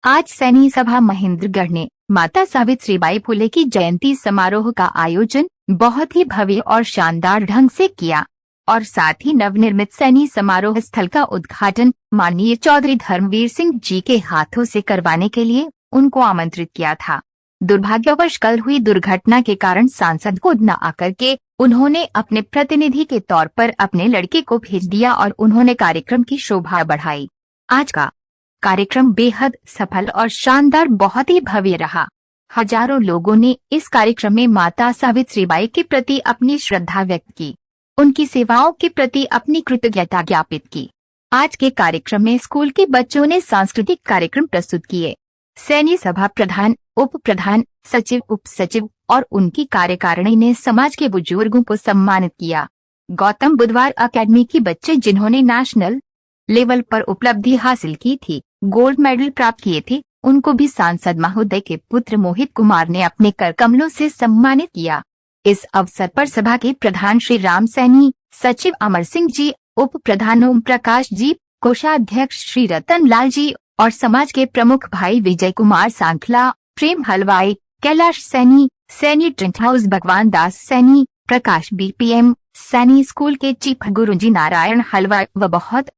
आज सैनी सभा महेंद्रगढ़ ने माता सावित्रीबाई फुले की जयंती समारोह का आयोजन बहुत ही भव्य और शानदार ढंग से किया और साथ ही नवनिर्मित सैनी समारोह स्थल का उद्घाटन माननीय चौधरी धर्मवीर सिंह जी के हाथों से करवाने के लिए उनको आमंत्रित किया था। दुर्भाग्यवश कल हुई दुर्घटना के कारण सांसद को न आकर के उन्होंने अपने प्रतिनिधि के तौर पर अपने लड़के को भेज दिया और उन्होंने कार्यक्रम की शोभा बढ़ाई। आज का कार्यक्रम बेहद सफल और शानदार बहुत ही भव्य रहा। हजारों लोगों ने इस कार्यक्रम में माता सावित्रीबाई के प्रति अपनी श्रद्धा व्यक्त की, उनकी सेवाओं के प्रति अपनी कृतज्ञता ज्ञापित की। आज के कार्यक्रम में स्कूल के बच्चों ने सांस्कृतिक कार्यक्रम प्रस्तुत किए। सैनी सभा प्रधान, उप प्रधान, सचिव, उप सचिव और उनकी कार्यकारिणी ने समाज के बुजुर्गों को सम्मानित किया। गौतम बुधवार अकेडमी के बच्चे जिन्होंने नेशनल लेवल पर उपलब्धि हासिल की थी, गोल्ड मेडल प्राप्त किए थे, उनको भी सांसद महोदय के पुत्र मोहित कुमार ने अपने कर कमलों से सम्मानित किया। इस अवसर पर सभा के प्रधान श्री राम सैनी, सचिव अमर सिंह जी, उप प्रधान ओम प्रकाश जी, कोषाध्यक्ष श्री रतन लाल जी और समाज के प्रमुख भाई विजय कुमार सांखला, प्रेम हलवाई, कैलाश सैनी, सैनी टेंट हाउस भगवान दास सैनी, प्रकाश बीपीएम, सैनी स्कूल के चीफ गुरुजी नारायण हलवाई व बहुत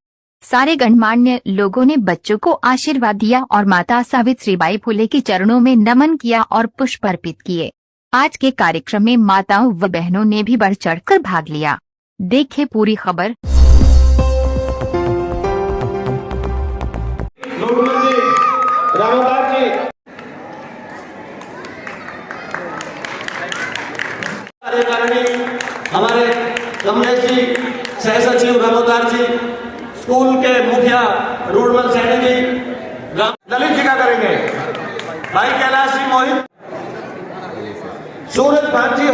सारे गणमान्य लोगों ने बच्चों को आशीर्वाद दिया और माता सावित्रीबाई फुले के चरणों में नमन किया और पुष्प अर्पित किए। आज के कार्यक्रम में माताओं व बहनों ने भी बढ़ चढ़कर भाग लिया। देखें पूरी खबर। हमारे कमलेश जी, सह सचिव रामोदार जी, स्कूल के मुखिया रूडमल सैनी जी, ललित जी का करेंगे, भाई कैलाश जी, मोहित, सूरज भांजी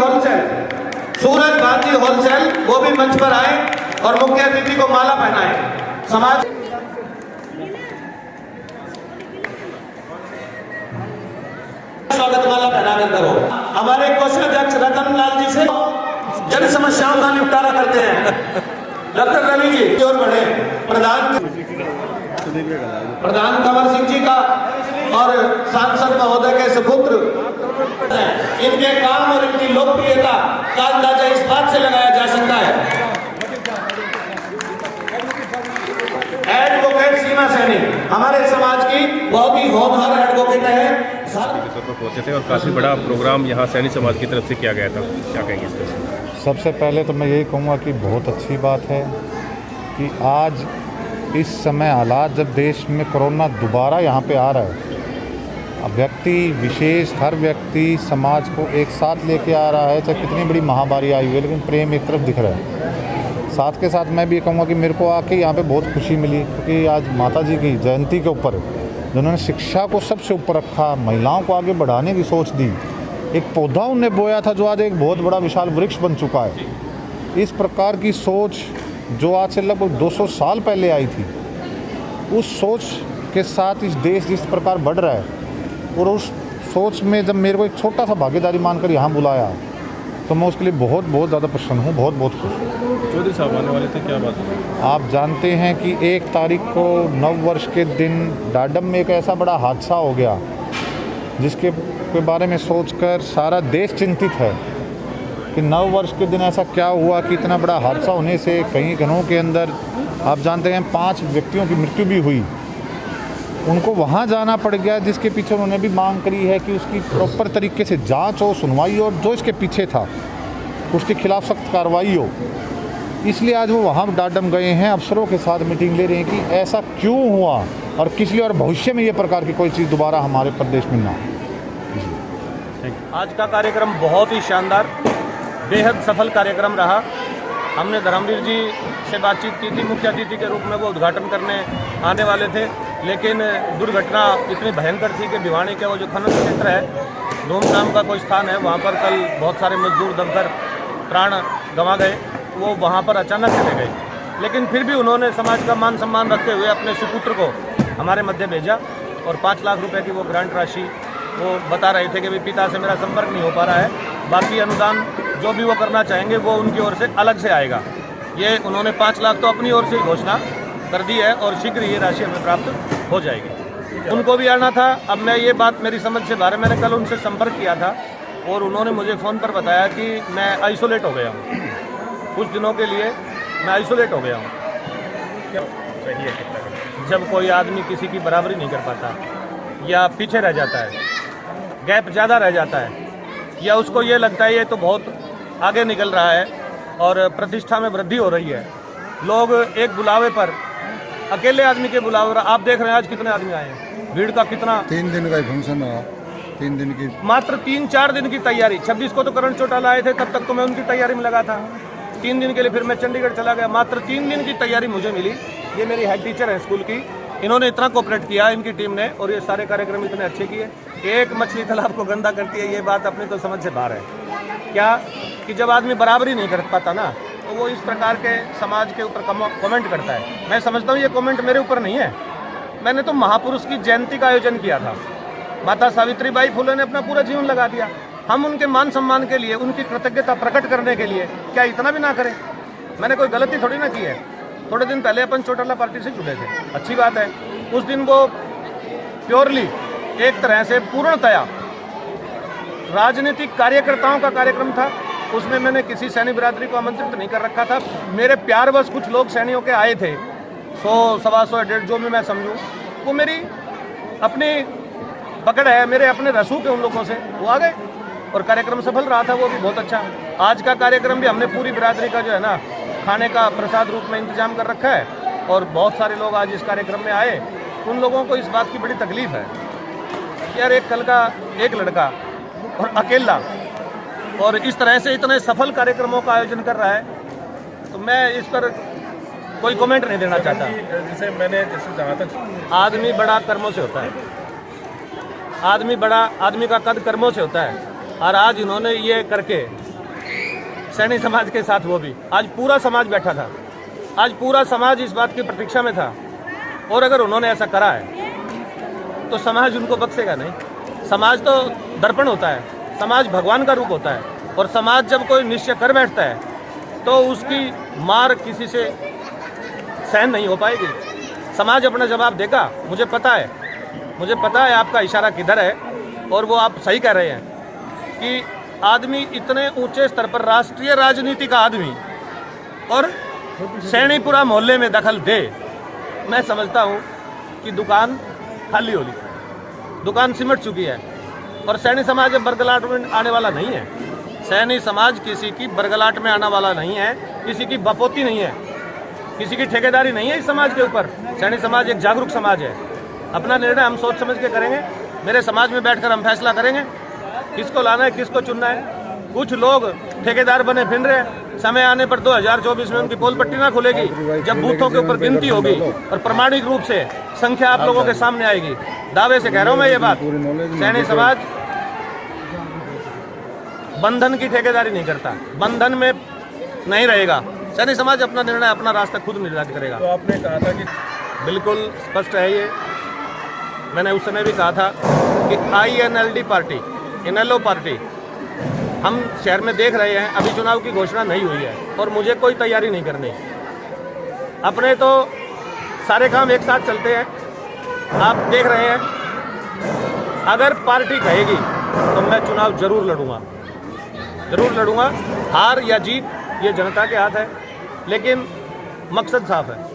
होलसेल वो भी मंच पर आए और मुख्य अतिथि को माला पहनाए। समाज स्वागत माला पहनाकर करो। हमारे कोषाध्यक्ष रतन लाल जी से जन समस्याओं का निपटारा करते हैं डॉक्टर रवि जी की ओर बढ़े। प्रधान कंवर सिंह जी का और सांसद महोदय के सुपुत्र, इनके काम और इनकी लोकप्रियता का अंदाजा इस बात से लगाया जा सकता है। एडवोकेट सीमा सैनी हमारे समाज की बहुत ही होनहार एडवोकेट है। पहुंचे थे और काफ़ी बड़ा प्रोग्राम यहाँ सैनी समाज की तरफ से किया गया था, क्या कहेंगे इस पर? सबसे पहले तो मैं यही कहूँगा कि बहुत अच्छी बात है कि आज इस समय हालात जब देश में कोरोना दोबारा यहाँ पे आ रहा है, अब व्यक्ति विशेष हर व्यक्ति समाज को एक साथ लेके आ रहा है। चाहे कितनी बड़ी महामारी आई हुई है, लेकिन प्रेम एक तरफ दिख रहा है। साथ के साथ मैं भी कहूँगा कि मेरे को आके यहाँ पे बहुत खुशी मिली, क्योंकि आज माता जी की जयंती के ऊपर जिन्होंने शिक्षा को सबसे ऊपर रखा, महिलाओं को आगे बढ़ाने की सोच दी, एक पौधा उन्हें बोया था जो आज एक बहुत बड़ा विशाल वृक्ष बन चुका है। इस प्रकार की सोच जो आज से लगभग 200 साल पहले आई थी, उस सोच के साथ इस देश जिस प्रकार बढ़ रहा है, और उस सोच में जब मेरे को एक छोटा सा भागीदारी मानकर यहाँ बुलाया, तो मैं उसके लिए बहुत ज़्यादा प्रसन्न हूँ, बहुत खुश हूँ। चौधरी साहब आने वाले थे, क्या बात है? आप जानते हैं कि 1 तारीख को नव वर्ष के दिन डाडम में एक ऐसा बड़ा हादसा हो गया जिसके बारे में सोचकर सारा देश चिंतित है कि नव वर्ष के दिन ऐसा क्या हुआ कि इतना बड़ा हादसा होने से कई घरों के अंदर आप जानते हैं 5 व्यक्तियों की मृत्यु भी हुई। उनको वहाँ जाना पड़ गया, जिसके पीछे उन्होंने भी मांग करी है कि उसकी प्रॉपर तरीके से जांच हो, सुनवाई हो, और जो इसके पीछे था उसके खिलाफ सख्त कार्रवाई हो। इसलिए आज वो वहाँ डाडम गए हैं, अफसरों के साथ मीटिंग ले रहे हैं कि ऐसा क्यों हुआ और किस लिए, और भविष्य में ये प्रकार की कोई चीज़ दोबारा हमारे प्रदेश में ना हो। आज का कार्यक्रम बहुत ही शानदार, बेहद सफल कार्यक्रम रहा। हमने धर्मवीर जी से बातचीत की थी, मुख्य अतिथि के रूप में वो उद्घाटन करने आने वाले थे, लेकिन दुर्घटना इतनी भयंकर थी कि भिवानी का वो जो खनन क्षेत्र है, धूमधाम का कोई स्थान है, वहाँ पर कल बहुत सारे मजदूर दबकर प्राण गंवा गए। वो वहाँ पर अचानक चले गए, लेकिन फिर भी उन्होंने समाज का मान सम्मान रखते हुए अपने सुपुत्र को हमारे मध्य भेजा और 5 लाख रुपए की वो ग्रांट राशि वो बता रहे थे कि भाई पिता से मेरा संपर्क नहीं हो पा रहा है, बाकी अनुदान जो भी वो करना चाहेंगे वो उनकी ओर से अलग से आएगा। ये उन्होंने 5 लाख तो अपनी ओर से घोषणा कर दी है और शीघ्र ये राशि हमें प्राप्त हो जाएगी। उनको भी आना था। अब मैं ये बात मेरी समझ से बाहर है। मैंने कल उनसे संपर्क किया था और उन्होंने मुझे फ़ोन पर बताया कि मैं आइसोलेट हो गया हूँ, कुछ दिनों के लिए मैं आइसोलेट हो गया हूँ। क्या सही है कितना? जब कोई आदमी किसी की बराबरी नहीं कर पाता या पीछे रह जाता है, गैप ज़्यादा रह जाता है, या उसको ये लगता है ये तो बहुत आगे निकल रहा है और प्रतिष्ठा में वृद्धि हो रही है, लोग एक बुलावे पर, अकेले आदमी के बुलावे पर, आप देख रहे हैं आज कितने आदमी आए हैं, भीड़ का कितना, 3 दिन का फंक्शन रहा, 3 दिन की, मात्र 3-4 दिन की तैयारी। 26 को तो करण चौटाला आए थे, तब तक तो मैं उनकी तैयारी में लगा था। 3 दिन के लिए फिर मैं चंडीगढ़ चला गया। मात्र 3 दिन की तैयारी मुझे मिली। ये मेरी हेड टीचर है स्कूल की, इन्होंने इतना कोऑपरेट किया इनकी टीम ने, और ये सारे कार्यक्रम इतने अच्छे किए। एक मछली तालाब को गंदा करती है, ये बात अपनी तो समझ से बाहर है। क्या कि जब आदमी बराबरी नहीं कर पाता ना, तो वो इस प्रकार के समाज के ऊपर कमेंट करता है। मैं समझता हूँ ये कमेंट मेरे ऊपर नहीं है। मैंने तो महापुरुष की जयंती का आयोजन किया था। माता सावित्रीबाई फुले ने अपना पूरा जीवन लगा दिया। हम उनके मान सम्मान के लिए, उनकी कृतज्ञता प्रकट करने के लिए क्या इतना भी ना करें? मैंने कोई गलती थोड़ी ना की है। थोड़े दिन पहले अपन चौटाला पार्टी से जुड़े थे, अच्छी बात है। उस दिन वो प्योरली एक तरह से पूर्णतया राजनीतिक कार्यकर्ताओं का कार्यक्रम था। उसमें मैंने किसी सैनी बिरादरी को आमंत्रित नहीं कर रखा था। मेरे प्यार बस कुछ लोग सैनियों के आए थे, 100, 125, 150 जो भी मैं समझूं, वो मेरी अपनी पकड़ है, मेरे अपने रसूख है उन लोगों से, वो आ गए और कार्यक्रम सफल रहा था, वो भी बहुत अच्छा। आज का कार्यक्रम भी हमने पूरी बिरादरी का जो है ना, खाने का प्रसाद रूप में इंतजाम कर रखा है और बहुत सारे लोग आज इस कार्यक्रम में आए। उन लोगों को इस बात की बड़ी तकलीफ है कि यार एक कल का एक लड़का और अकेला और इस तरह से इतने सफल कार्यक्रमों का आयोजन कर रहा है, तो मैं इस पर कोई कमेंट नहीं देना चाहता। जैसे मैंने जहाँ तक आदमी बड़ा कर्मों से होता है, आदमी का कद कर्मों से होता है। और आज इन्होंने ये करके सैनी समाज के साथ, वो भी आज पूरा समाज बैठा था, आज पूरा समाज इस बात की प्रतीक्षा में था। और अगर उन्होंने ऐसा करा है तो समाज उनको बख्शेगा नहीं। समाज तो दर्पण होता है, समाज भगवान का रूप होता है, और समाज जब कोई निश्चय कर बैठता है तो उसकी मार किसी से सहन नहीं हो पाएगी। समाज अपना जवाब देगा। मुझे पता है आपका इशारा किधर है, और वो आप सही कह रहे हैं कि आदमी इतने ऊंचे स्तर पर, राष्ट्रीय राजनीति का आदमी, और सैनीपुरा मोहल्ले में दखल दे। मैं समझता हूँ कि दुकान खाली होगी, दुकान सिमट चुकी है, और सैनी समाज अब बरगलाट में आने वाला नहीं है। सैनी समाज किसी की बरगलाट में आने वाला नहीं है, किसी की बपोती नहीं है, किसी की ठेकेदारी नहीं है इस समाज के ऊपर। सैनी समाज एक जागरूक समाज है। अपना निर्णय हम सोच समझ के करेंगे। मेरे समाज में बैठकर हम फैसला करेंगे किसको लाना है, किसको चुनना है। कुछ लोग ठेकेदार बने फिर रहे हैं। समय आने पर 2024 में उनकी पोल पट्टी ना खुलेगी, जब बूथों के ऊपर गिनती होगी और प्रमाणिक रूप से संख्या आप लोगों के सामने आएगी। दावे से कह रहा हूं मैं ये बात, सैनी समाज बंधन की ठेकेदारी नहीं करता, बंधन में नहीं रहेगा। सैनी समाज अपना निर्णय, अपना रास्ता खुद निर्धारित करेगा। तो आपने कहा था कि बिल्कुल स्पष्ट है ये। मैंने उस समय भी कहा था कि INLD पार्टी, इनेलो पार्टी हम शहर में देख रहे हैं। अभी चुनाव की घोषणा नहीं हुई है और मुझे कोई तैयारी नहीं करनी। अपने तो सारे काम एक साथ चलते हैं, आप देख रहे हैं। अगर पार्टी कहेगी तो मैं चुनाव जरूर लड़ूंगा। हार या जीत ये जनता के हाथ है, लेकिन मकसद साफ है।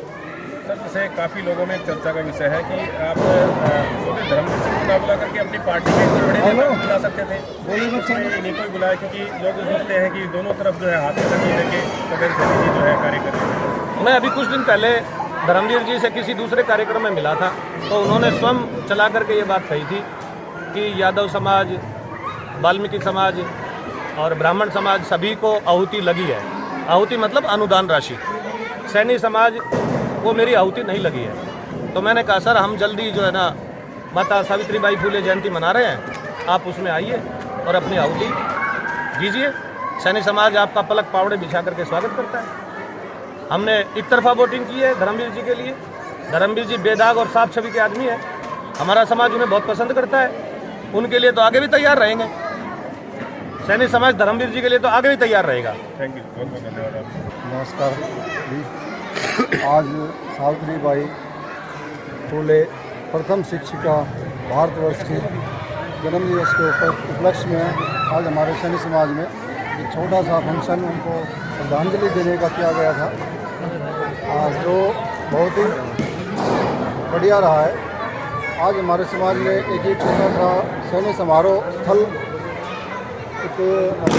सर, जैसे काफ़ी लोगों में चर्चा का विषय है कि आप छोटे धर्मवीर से मुकाबला करके अपनी पार्टी के बड़े नेता को बुला सकते थे, नहीं कोई बुलाया, क्योंकि लोग सोचते हैं कि दोनों तरफ जो है हाथ में नहीं लेके कबीर सैनी जी जो है कार्य कर रहे हैं। मैं अभी कुछ दिन पहले धर्मवीर जी से किसी दूसरे कार्यक्रम में मिला था, तो उन्होंने स्वयं चला करके ये बात कही थी कि यादव समाज, वाल्मीकि समाज और ब्राह्मण समाज सभी को आहुति लगी है। आहुति मतलब अनुदान राशि। सैनी समाज वो मेरी आहुति नहीं लगी है। तो मैंने कहा सर, हम जल्दी जो है ना माता सावित्रीबाई फुले जयंती मना रहे हैं, आप उसमें आइए और अपनी आहुति दीजिए। सैनी समाज आपका पलक पावड़े बिछा करके स्वागत करता है। हमने एक तरफा वोटिंग की है धर्मवीर जी के लिए। धर्मवीर जी बेदाग और साफ छवि के आदमी है। हमारा समाज उन्हें बहुत पसंद करता है, उनके लिए तो आगे भी तैयार रहेंगे। सैनी समाज धर्मवीर जी के लिए तो आगे भी तैयार रहेगा। थैंक यू, बहुत बहुत धन्यवाद आपका। नमस्कार जी। आज सावित्रीबाई फुले प्रथम शिक्षिका भारतवर्ष की जन्मदिवस के उपलक्ष्य में आज हमारे सैनी समाज में एक छोटा सा फंक्शन उनको श्रद्धांजलि देने का किया गया था, जो बहुत ही बढ़िया रहा है। आज हमारे समाज में एक ही छोटा सा सैन्य समारोह स्थल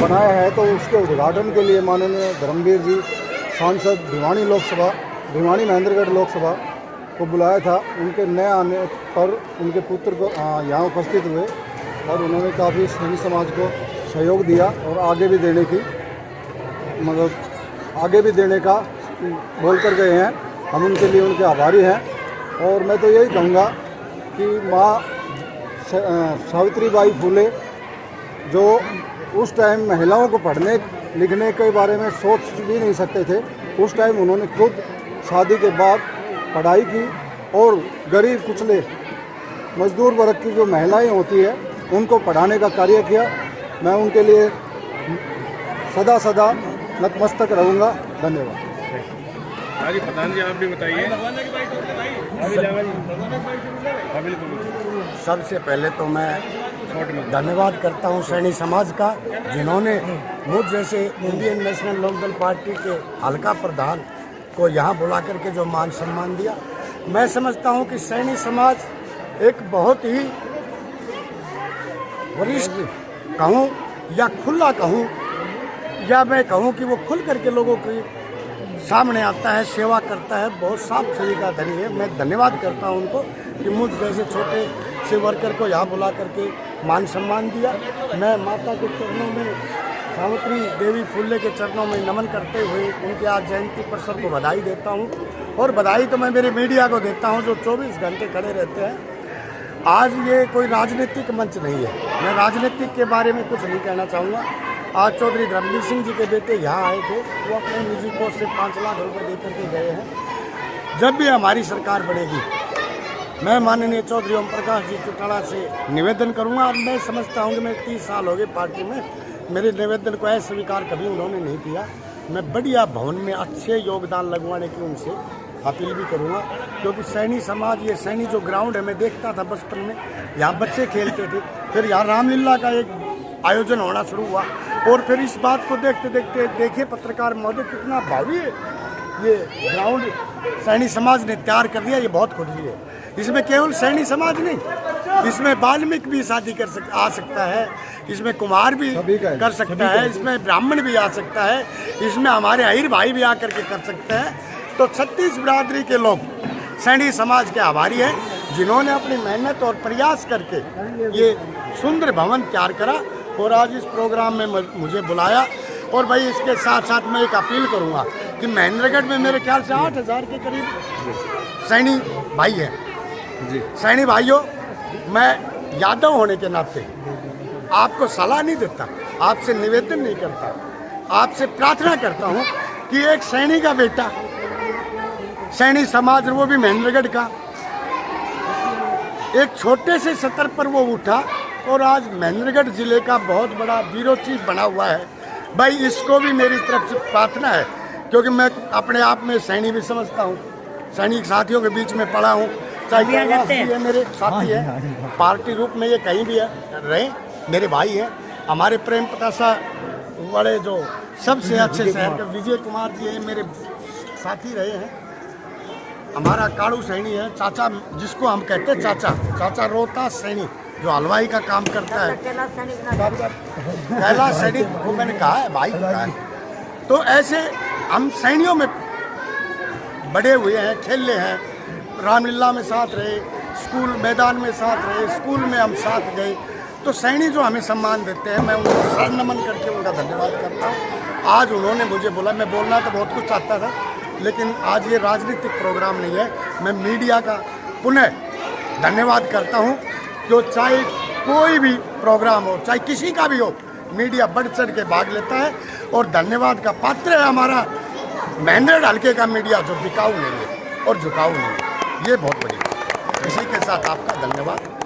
बनाया है, तो उसके उद्घाटन के लिए माननीय धर्मवीर जी सांसद भिवानी महेंद्रगढ़ लोकसभा को बुलाया था। उनके नए आने पर उनके पुत्र को यहाँ उपस्थित हुए और उन्होंने काफ़ी सैनी समाज को सहयोग दिया और आगे भी देने का बोल कर गए हैं। हम उनके लिए उनके आभारी हैं। और मैं तो यही कहूँगा कि माँ सावित्रीबाई फुले जो उस टाइम महिलाओं को पढ़ने लिखने के बारे में सोच भी नहीं सकते थे, उस टाइम उन्होंने खुद शादी के बाद पढ़ाई की और गरीब कुचले मजदूर वर्ग की जो महिलाएं होती है उनको पढ़ाने का कार्य किया। मैं उनके लिए सदा सदा नतमस्तक रहूँगा। धन्यवाद। जी प्रधान जी, आप भी बताइए। सबसे पहले तो मैं धन्यवाद करता हूं सैनी समाज का, जिन्होंने मुझ जैसे इंडियन नेशनल लोकदल पार्टी के हल्का प्रधान को यहाँ बुला करके जो मान सम्मान दिया। मैं समझता हूं कि सैनी समाज एक बहुत ही वरिष्ठ कहूँ या खुला कहूँ या मैं कहूँ कि वो खुल करके लोगों के सामने आता है, सेवा करता है, बहुत साफ छवि का धनी है। मैं धन्यवाद करता हूं उनको कि मुझ जैसे छोटे से वर्कर को यहाँ बुला करके मान सम्मान दिया। मैं माता के चरणों में, सावित्री देवी फुले के चरणों में नमन करते हुए उनके आज जयंती पर सबको बधाई देता हूँ। और बधाई तो मैं मेरे मीडिया को देता हूँ जो 24 घंटे खड़े रहते हैं। आज ये कोई राजनीतिक मंच नहीं है, मैं राजनीतिक के बारे में कुछ नहीं कहना चाहूँगा। आज चौधरी धर्मवीर सिंह जी के बेटे यहाँ आए थे, वो अपने निजी कोष से 5 लाख रुपए दे करके गए हैं। जब भी हमारी सरकार बढ़ेगी, मैं माननीय चौधरी ओम प्रकाश जी चौटाला से निवेदन करूँगा। और मैं समझता हूँ कि मैं 30 साल हो गए पार्टी में, मेरे निवेदन को ऐसे स्वीकार कभी उन्होंने नहीं किया। मैं बढ़िया भवन में अच्छे योगदान लगवाने की उनसे अपील भी करूँगा, क्योंकि सैनी समाज, ये सैनी जो ग्राउंड है, मैं देखता था बचपन में, यहाँ बच्चे खेलते थे। फिर यहाँ रामलीला का एक आयोजन होना शुरू हुआ और फिर इस बात को देखते देखते देखिए पत्रकार महोदय कितना भावी है ये ग्राउंड सैनी समाज ने तैयार कर दिया। ये बहुत खुशी है। इसमें केवल सैनी समाज नहीं, इसमें वाल्मीकि भी शादी आ सकता है, इसमें कुमार भी कर सकता है, इसमें ब्राह्मण भी आ सकता है, इसमें हमारे अहिर भाई भी आकर के कर सकते हैं। तो 36 बिरादरी के लोग सैनी समाज के आभारी हैं, जिन्होंने अपनी मेहनत और प्रयास करके ये सुंदर भवन तैयार करा और आज इस प्रोग्राम में मुझे बुलाया। और भाई इसके साथ साथ मैं एक अपील करूंगा कि महेंद्रगढ़ में मेरे ख्याल से 8000 के करीब सैनी भाई हैं। सैनी भाइयों, मैं यादव होने के नाते आपको सलाह नहीं देता, आपसे निवेदन नहीं करता, आपसे प्रार्थना करता हूं कि एक सैनी का बेटा, सैनी समाज, वो भी महेंद्रगढ़ का, एक छोटे से स्तर पर वो उठा और आज महेंद्रगढ़ जिले का बहुत बड़ा ब्यूरो चीफ बना हुआ है। भाई इसको भी मेरी तरफ से प्रार्थना है, क्योंकि मैं अपने आप में सैनी भी समझता हूँ, सैनिक साथियों के बीच में पढ़ा हूँ, चाहे कैलाश जी है मेरे साथी है, पार्टी रूप में ये कहीं भी रहे, मेरे भाई हैं। हमारे प्रेम प्रतासा बड़े जो सबसे अच्छे शहर के विजय कुमार जी हैं, मेरे साथी रहे हैं। हमारा काड़ू सैनी है, चाचा जिसको हम कहते हैं चाचा रोहतास सैनी, जो हलवाई का काम करता है, कैलाश सैनी वो मैंने कहा है, भाई कहा है। तो ऐसे हम सैनियों में बड़े हुए हैं, खेले हैं, रामलीला में साथ रहे, स्कूल मैदान में साथ रहे, स्कूल में हम साथ गए। तो सैनी जो हमें सम्मान देते हैं, मैं उनको सर नमन करके उनका धन्यवाद करता हूँ। आज उन्होंने मुझे बोला, मैं बोलना तो बहुत कुछ चाहता था, लेकिन आज ये राजनीतिक प्रोग्राम नहीं है। मैं मीडिया का पुनः धन्यवाद करता हूँ, जो चाहे कोई भी प्रोग्राम हो, चाहे किसी का भी हो, मीडिया बढ़ चढ़ के भाग लेता है और धन्यवाद का पात्र है हमारा महेंद्रगढ़ हल्के का मीडिया, जो बिकाऊ नहीं है और झुकाऊ नहीं है। ये बहुत बड़ी बात। इसी के साथ आपका धन्यवाद।